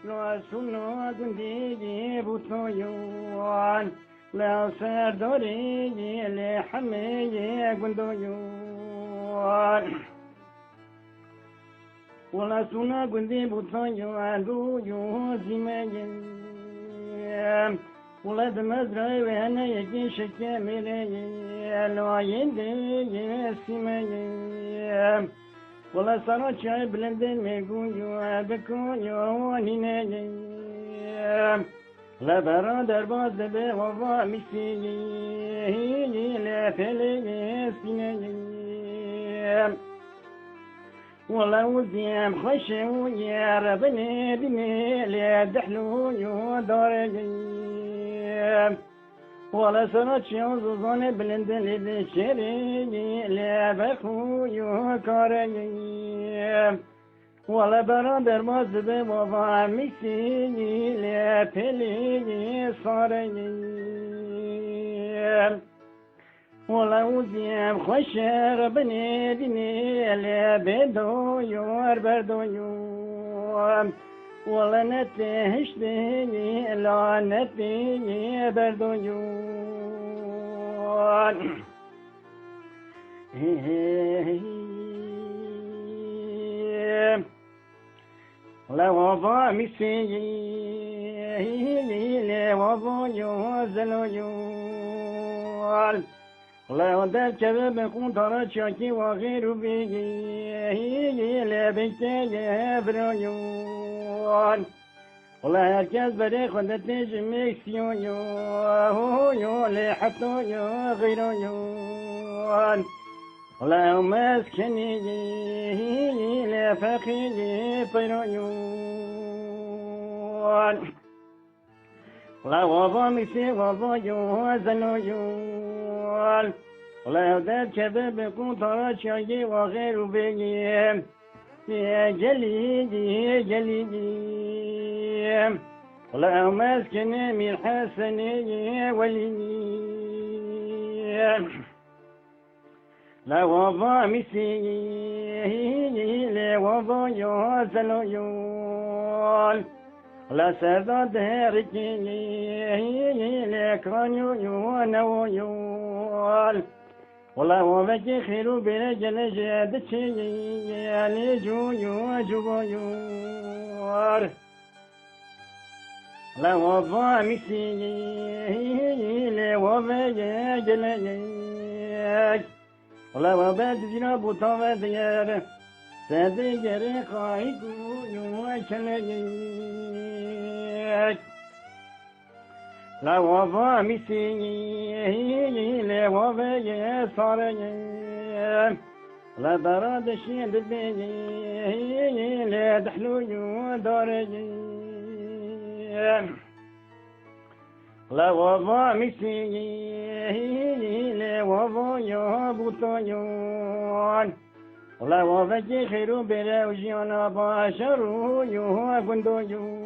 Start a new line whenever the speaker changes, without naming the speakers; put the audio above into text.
لا سنا زندگی بوتویان لا سرداری لحمی گندویان ولا سنا گندی بوتویان رویو زیمین ولا دمزرعی و هنه یکی شکمیلی لا یندی سیمین ولا سرا چای بلندن میگویو بکویو نینه لا برادر باز به وفا میسی لا فلی سینه ولا وزیم خوشو یا ربني بني لا دحلو یو داري ولا سنة شو زوزان بلندن للشري لا بخو يو كاري ولا برادر مازبه وفا ميسي لا بلي صاري ولا وزيم خشر بني دني لا بدو يور بردو يور ولا نتهش دني لا نتي بردو يور لا وضع مسيح لا وضع يوزل يور لا وضع كذب قنطرة شاكي وغير بيجي لا بيكي بريون ولا هركز بري خدت جميكسيو يو لا حتى يو غير يون لا مسكني لا فقيري طيرون لا وضع مسي وضع يوزن يول ولا يودد كذب قنطرة شاكي وغير بيجي يا جليدي جليدي ولا مسكني من حسني ولي لا وضع مسيح لا وضع يوزن يول لا سرداد هركي لا كرانيو يوانو يول ولا وبكي خيرو برجل جادتي لجو يوجو يور لا وضع مسيح لا وضع جلجك ولا وبد جناب طوى ديار سادجر قايدو يوكلك لا وضع مسيح لا وضع صاري لا براد شين بالبيت لا دحلو يوداري لا وضع مسيح لا وضع يهبطيون لا وضع خير بلا وجيانا باشرو يهو قندويون